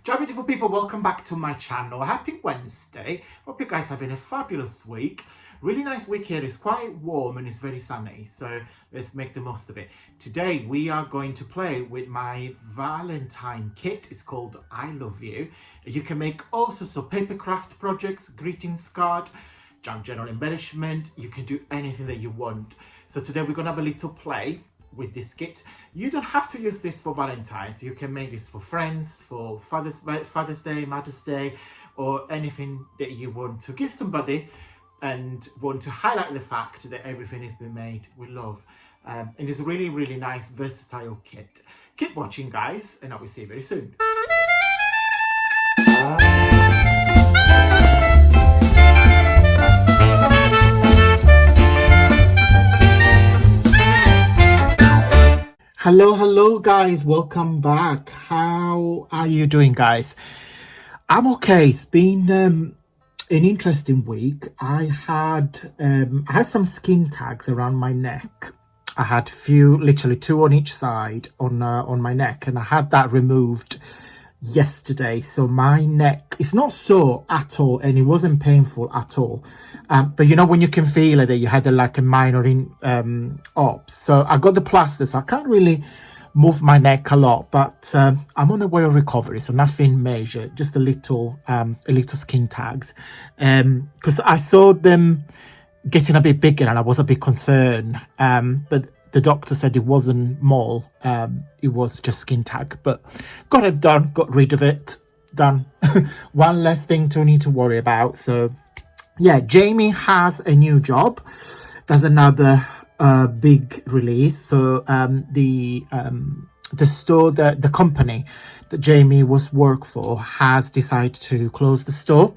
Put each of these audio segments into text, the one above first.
Ciao beautiful people, welcome back to my channel. Happy Wednesday. Hope you guys are having a fabulous week. Really nice week here. It's quite warm and it's very sunny, so let's make the most of it. Today we are going to play with my Valentine kit. It's called I Love You. You can make all sorts of papercraft projects, greetings card, junk journal embellishment. You can do anything that you want. So today we're gonna have a little play with this kit. You don't have to use this for Valentine's. You can make this for friends, for Father's Day, Mother's Day, or anything that you want to give somebody and want to highlight the fact that everything has been made with love. And it's a really, really nice, versatile kit. Keep watching, guys, and I will see you very soon. Hello guys, welcome back. How are you doing, guys? I'm okay. It's been an interesting week. I had some skin tags around my neck. I had literally two on each side on my neck, and I had that removed yesterday. So my neck is not sore at all, and it wasn't painful at all. But you know when you can feel it, that you had a minor op. So I got the plaster, so I can't really move my neck a lot, but I'm on the way of recovery, so nothing major, just a little skin tags, because I saw them getting a bit bigger and I was a bit concerned, but the doctor said it wasn't mole, it was just skin tag. But got it done, got rid of it, done. One less thing to need to worry about. So yeah, Jamie has a new job. There's another big release. So the store, the company that Jamie was work for has decided to close the store.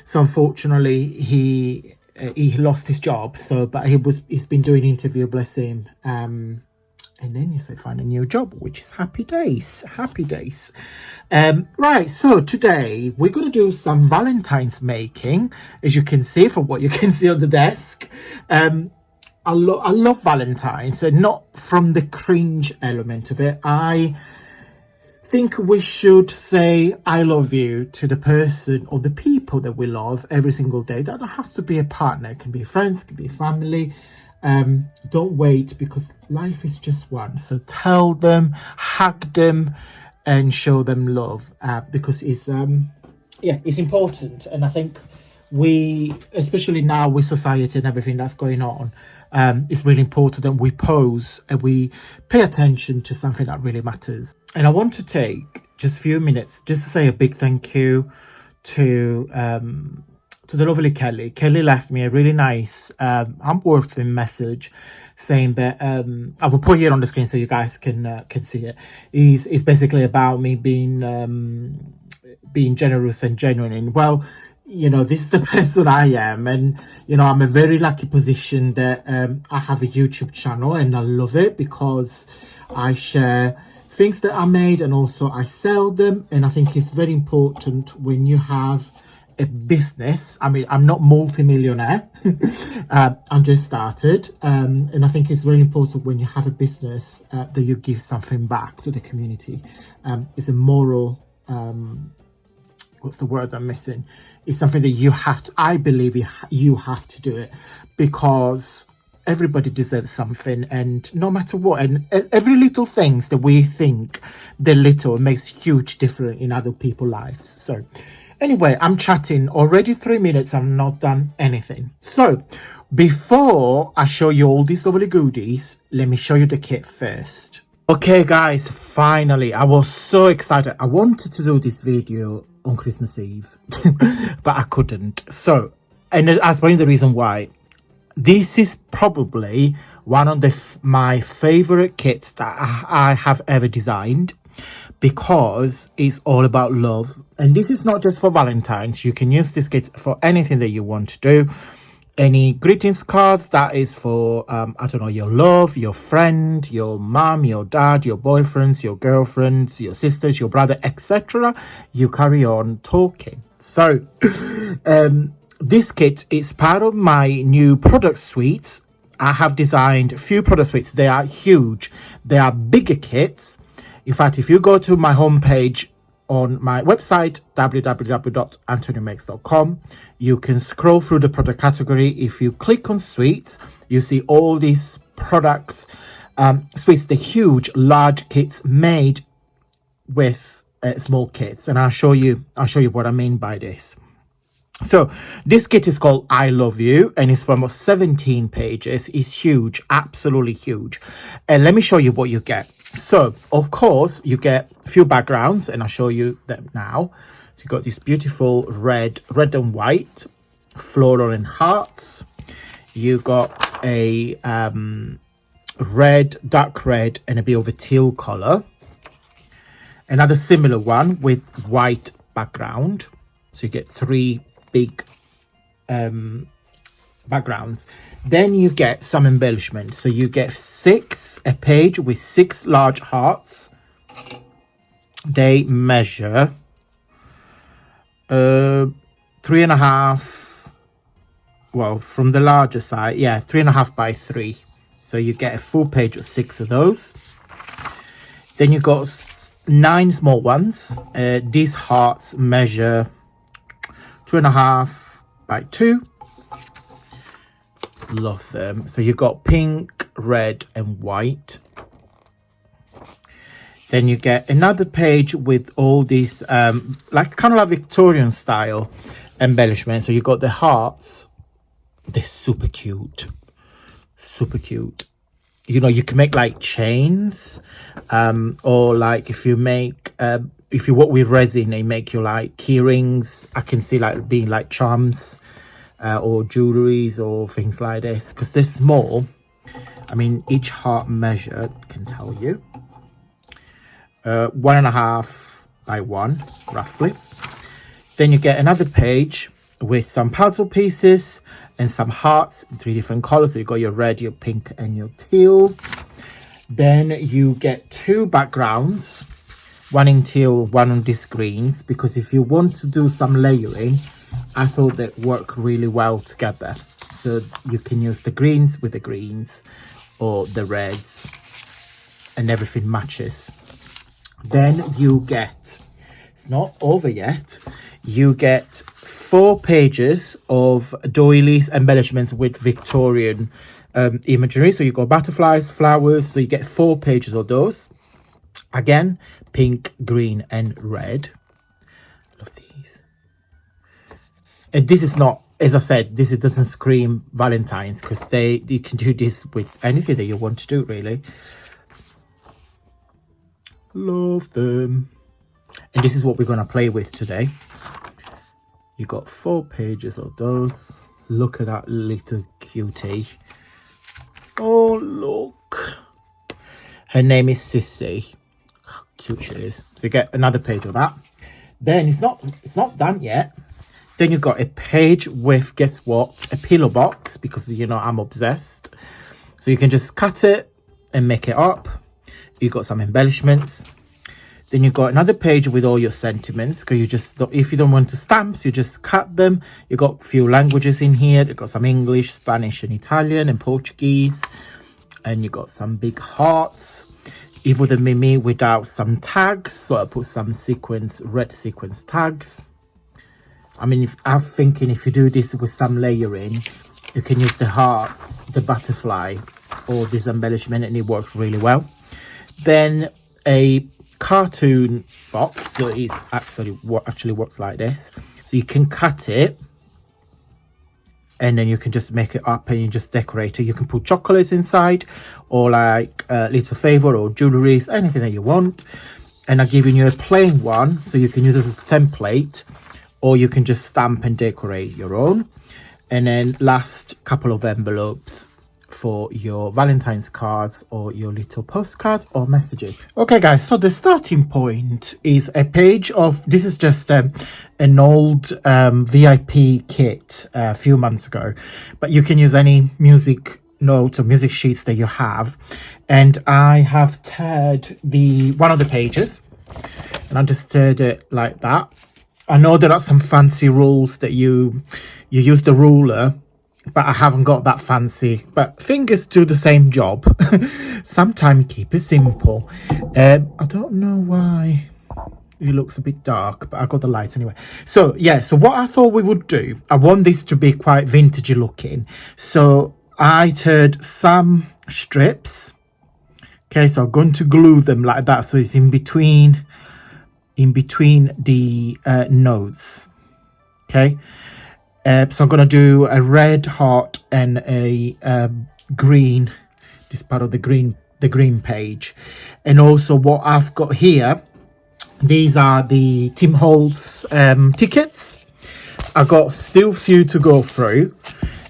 So unfortunately he lost his job. So but he's been doing interview, bless him, and then he find a new job, which is happy days. Right, so today we're going to do some Valentine's making, as you can see from what you can see on the desk. I love Valentine's, and not from the cringe element of it. I think we should say I love you to the person or the people that we love every single day. That has to be a partner. It can be friends, it can be family. Don't wait, because life is just one. So tell them, hug them, and show them love, because it's important. And I think we, especially now with society and everything that's going on, it's really important that we pause and we pay attention to something that really matters. And I want to take just a few minutes just to say a big thank you to the lovely Kelly. Kelly left me a really nice handwritten message saying that I will put it on the screen so you guys can see it. It's basically about me being generous and genuine. Well, you know, this is the person I am, and you know, I'm a very lucky position that I have a YouTube channel, and I love it because I share things that I made and also I sell them. And I think it's very important when you have a business. I mean, I'm not multi-millionaire. I'm just started, and I think it's very important when you have a business that you give something back to the community. It's a moral, what's the word I'm missing? It's something that you have to, I believe you have to do it, because everybody deserves something, and no matter what, and every little things that we think they're little makes huge difference in other people's lives. So anyway, I'm chatting already 3 minutes. I've not done anything. So before I show you all these lovely goodies, let me show you the kit first. Okay guys, finally, I was so excited. I wanted to do this video on Christmas Eve, but I couldn't. So, and I'll explain the reason why. This is probably one of my favorite kits that I have ever designed, because it's all about love. And this is not just for Valentine's. You can use this kit for anything that you want to do. Any greetings cards, that is for I don't know, your love, your friend, your mom, your dad, your boyfriends, your girlfriends, your sisters, your brother, etc. You carry on talking. So this kit is part of my new product suite. I have designed a few product suites. They are huge. They are bigger kits. In fact, if you go to my homepage on my website, www.antoniomakes.com. You can scroll through the product category. If you click on sweets, you see all these products. Sweets, the huge, large kits made with small kits, and I'll show you what I mean by this. So this kit is called I Love You, and it's from 17 pages. It's huge, absolutely huge. And let me show you what you get. So of course you get a few backgrounds, and I'll show you them now. So you got this beautiful red and white floral and hearts. You got a red, dark red, and a bit of a teal color. Another similar one with white background. So you get 3 big backgrounds. Then you get some embellishment. So you get a page with 6 large hearts. They measure 3.5, well, from the larger side, 3.5 by 3. So you get a full page of 6 of those. Then you got 9 small ones. These hearts measure 2.5 by 2. Love them. So you got pink, red, and white. Then you get another page with all these like kind of like Victorian style embellishments. So you got the hearts. They're super cute, super cute. You know, you can make like chains, or like if you make if you work with resin, they make you like key rings. I can see like being like charms, or jewelries or things like this, because they're small. I mean, each heart measured can tell you 1.5 by 1 roughly. Then you get another page with some puzzle pieces and some hearts in 3 different colors. So you got your red, your pink, and your teal. Then you get 2 backgrounds, one in teal, one on these greens, because if you want to do some layering, I thought they work really well together. So you can use the greens with the greens or the reds, and everything matches. Then you get, it's not over yet, you get 4 pages of doilies, embellishments with Victorian imagery. So you got butterflies, flowers. So you get 4 pages of those. Again, pink, green, and red. Love these. And this is not, as I said, this doesn't scream Valentine's, because you can do this with anything that you want to do, really. Love them. And this is what we're going to play with today. You got 4 pages of those. Look at that little cutie. Oh, look. Her name is Sissy. How cute she is. So you get another page of that. Then it's not done yet. Then you got a page with, guess what, a pillow box, because you know I'm obsessed. So you can just cut it and make it up. You got some embellishments. Then you got another page with all your sentiments, because you just, if you don't want to stamps, you just cut them. You got a few languages in here. You got some English, Spanish, and Italian, and Portuguese. And you got some big hearts. It would have been me without some tags, so I put some red sequence tags. I mean, I'm thinking if you do this with some layering, you can use the hearts, the butterfly, or this embellishment, and it works really well. Then a cartoon box, so it's actually works like this. So you can cut it, and then you can just make it up and you just decorate it. You can put chocolates inside, or like little favor or jewelries, anything that you want. And I'm giving you a plain one, so you can use this as a template, or you can just stamp and decorate your own. And then last couple of envelopes for your Valentine's cards or your little postcards or messages. Okay guys, so the starting point is a page of, this is just an old VIP kit a few months ago, but you can use any music notes or music sheets that you have. And I have teared one of the pages, and I just teared it like that. I know there are some fancy rules that you use the ruler, but I haven't got that fancy. But fingers do the same job. Sometimes keep it simple. I don't know why It looks a bit dark, but I got the light anyway. So yeah, so what I thought we would do, I want this to be quite vintagey looking. So I took some strips. Okay, so I'm going to glue them like that, so it's in between the nodes. Okay, so I'm going to do a red heart and a green, this part of the green page. And also what I've got here, these are the Tim Holtz tickets. I got still a few to go through.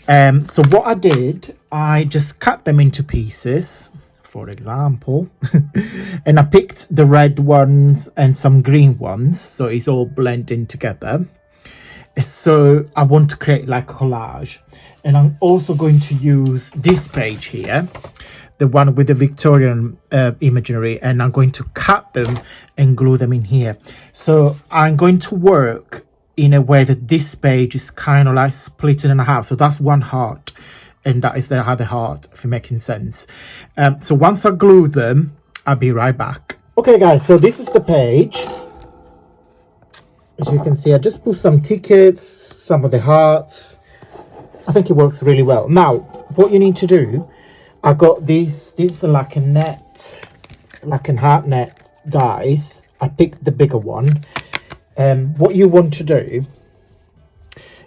So what I did, I just cut them into pieces, for example, and I picked the red ones and some green ones, so it's all blending together. So I want to create like a collage, and I'm also going to use this page here, the one with the Victorian imagery, and I'm going to cut them and glue them in here. So I'm going to work in a way that this page is kind of like split in half. So that's one heart, and that is the other heart, if you're making sense. So once I glue them, I'll be right back. Okay guys, so this is the page. As you can see, I just put some tickets, some of the hearts. I think it works really well. Now, what you need to do, I got these are like a net, like a heart net dies. I picked the bigger one. What you want to do,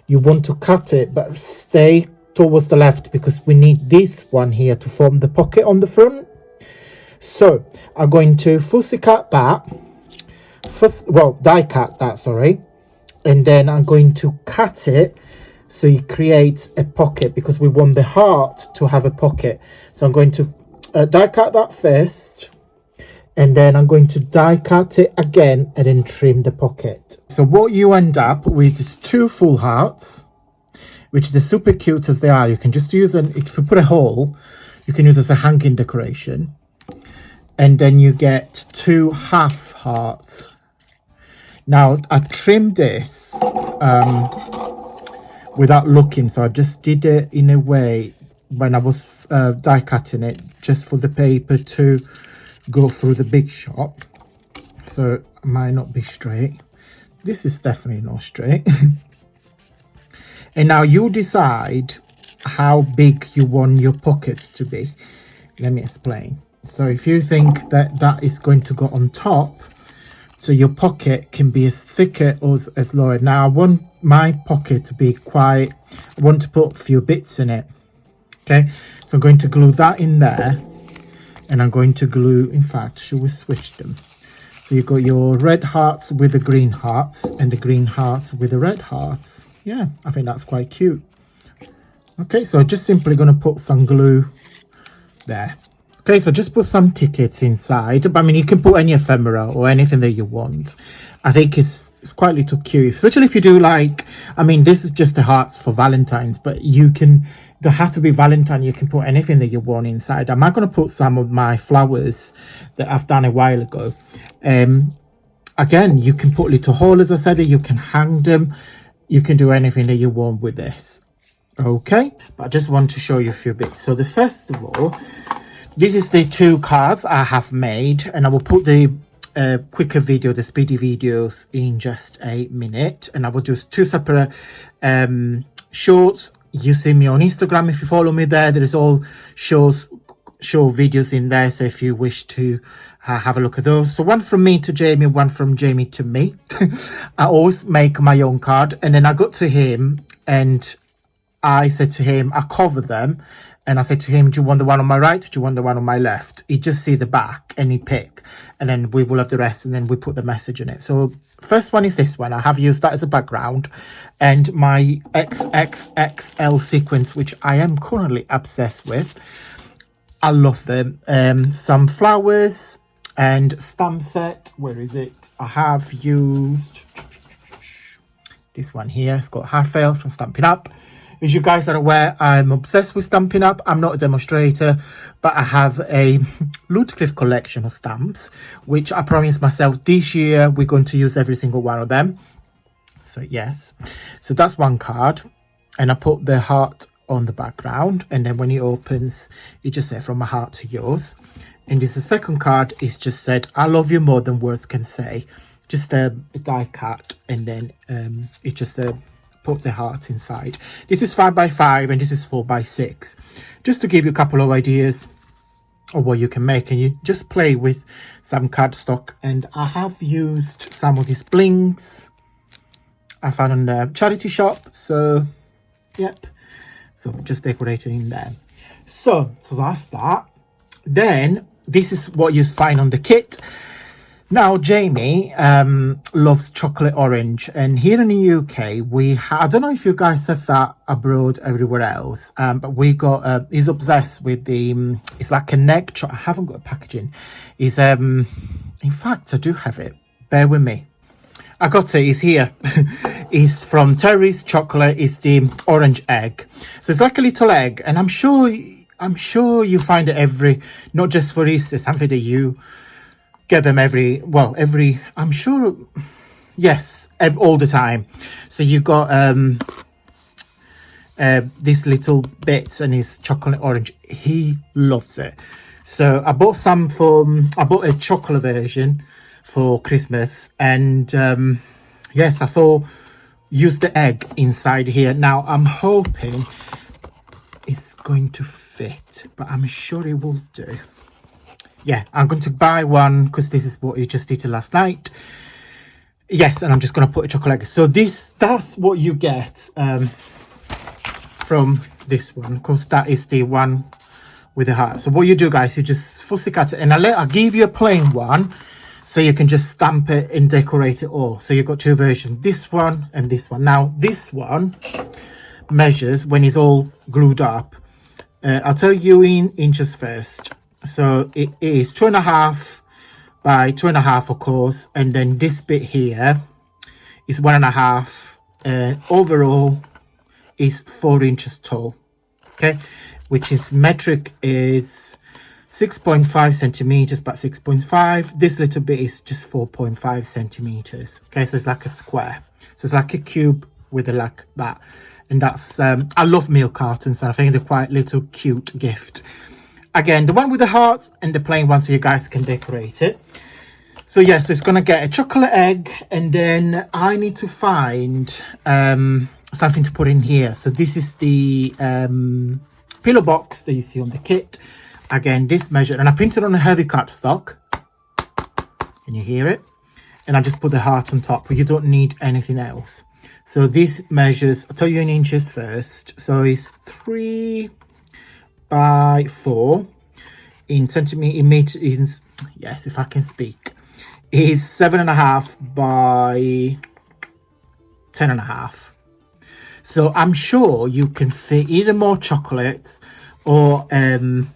you want to cut it, but stay towards the left, because we need this one here to form the pocket on the front. So I'm going to fussy cut that. Die cut that, sorry, and then I'm going to cut it so it creates a pocket, because we want the heart to have a pocket. So I'm going to die cut that first, and then I'm going to die cut it again and then trim the pocket. So what you end up with is two full hearts, which is super cute as they are. You can just use them, if you put a hole, you can use as a hanging decoration, and then you get two half hearts. Now I trimmed this without looking, so I just did it in a way when I was die cutting it, just for the paper to go through the big shot. So it might not be straight. This is definitely not straight. And now you decide how big you want your pockets to be. Let me explain. So if you think that that is going to go on top, so your pocket can be as thicker or as lower. Now I want my pocket to be quite, I want to put a few bits in it. Okay, so I'm going to glue that in there, and I'm going to glue, in fact, should we switch them? So you've got your red hearts with the green hearts, and the green hearts with the red hearts. Yeah, I think that's quite cute. Okay, so I'm just simply going to put some glue there. Okay, so just put some tickets inside. I mean, you can put any ephemera or anything that you want. I think it's quite little cute, especially if you do like, I mean, this is just the hearts for Valentine's, but you can, don't have to be Valentine, you can put anything that you want inside. I'm not going to put some of my flowers that I've done a while ago. Again, you can put little holes, as I said, you can hang them. You can do anything that you want with this. Okay, but I just want to show you a few bits. So the first of all, this is the two cards I have made, and I will put the quicker video, the speedy videos, in just a minute. And I will do two separate shorts. You see me on Instagram if you follow me there. There is all show videos in there, so if you wish to have a look at those. So one from me to Jamie, one from Jamie to me. I always make my own card, and then I got to him and I said to him, I cover them. And I said to him, do you want the one on my right? Do you want the one on my left? He just see the back and he pick. And then we will have the rest, and then we put the message in it. So first one is this one. I have used that as a background. And my XXXL sequence, which I am currently obsessed with. I love them. Some flowers and stamp set. Where is it? I have used this one here. It's got Half-Fail from Stampin' Up. As you guys are aware, I'm obsessed with Stampin' Up. I'm not a demonstrator, but I have a Ludcliffe collection of stamps, which I promised myself this year we're going to use every single one of them. So yes, so that's one card, and I put the heart on the background, and then when it opens, it just said from my heart to yours. And this the second card is just said, I love you more than words can say. just a die cut, and then it just put the hearts inside. This is 5x5 and this is 4x6, just to give you a couple of ideas of what you can make, and you just play with some cardstock. And I have used some of these blings I found on the charity shop, so yep, so just decorating in there. So that's that. Then this is what you find on the kit. Now Jamie loves chocolate orange, and here in the UK I don't know if you guys have that abroad everywhere else, but we got he's obsessed with the it's like a neck I haven't got a packaging. Is in fact I do have it, bear with me, I got it, it's here. It's from Terry's Chocolate. It's the orange egg, so it's like a little egg, and I'm sure you find it not just for Easter, something that you get them every I'm sure, yes, all the time. So you got these little bits, and it's chocolate orange. He loves it. So I bought a chocolate version for Christmas, and yes, I thought use the egg inside here. Now I'm hoping it's going to fit, but I'm sure it will do. Yeah, I'm going to buy one because this is what you just did last night. Yes, and I'm just going to put a chocolate egg. So that's what you get from this one. Of course, that is the one with the heart. So what you do, guys, you just fussy cut it, and I'll give you a plain one, so you can just stamp it and decorate it all. So you've got two versions, this one and this one. Now this one measures when it's all glued up. I'll tell you in inches first. So it is 2.5 by 2.5, of course, and then this bit here is 1.5, and overall is 4 inches tall. Okay, which is metric is 6.5 centimeters by 6.5. This little bit is just 4.5 centimeters. Okay, so it's like a square, so it's like a cube with a like that. And that's I love milk cartons, and I think they're quite little cute gift. Again, the one with the hearts and the plain one, so you guys can decorate it. So yes, yeah, so it's gonna get a chocolate egg, and then I need to find something to put in here. So this is the pillow box that you see on the kit. Again, this measure, and I printed on a heavy cardstock. Can you hear it? And I just put the heart on top, but you don't need anything else. So this measures, I'll tell you in inches first. So it's 3 by 4 in centimeters. Yes, if I can speak, is 7.5 by 10.5. So I'm sure you can fit either more chocolates, or I'm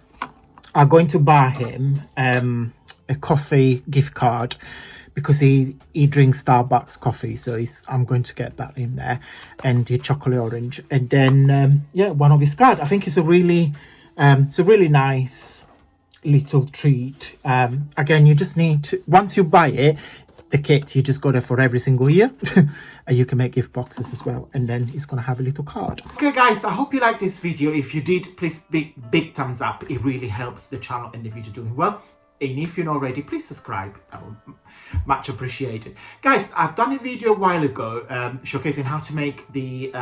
going to buy him a coffee gift card, because he drinks Starbucks coffee, so I'm going to get that in there, and the chocolate orange, and then yeah, one of his cards. I think it's a really nice little treat. Again, you just need to, once you buy it, the kit, you just got it for every single year. And you can make gift boxes as well, and then it's gonna have a little card. Okay guys, I hope you liked this video. If you did, please big thumbs up. It really helps the channel and the video doing well. And if you're not already, please subscribe. That would much appreciated. Guys, I've done a video a while ago showcasing how to make the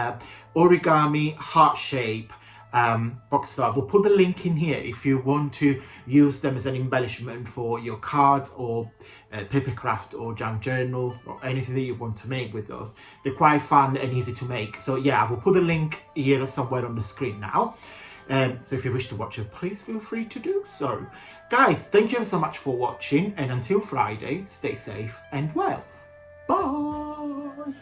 origami heart shape boxes. I will put the link in here if you want to use them as an embellishment for your cards, or papercraft, or junk journal, or anything that you want to make with those. They're quite fun and easy to make. So yeah, I will put the link here somewhere on the screen now. So if you wish to watch it, please feel free to do so. Guys, thank you so much for watching, and until Friday, stay safe and well. Bye.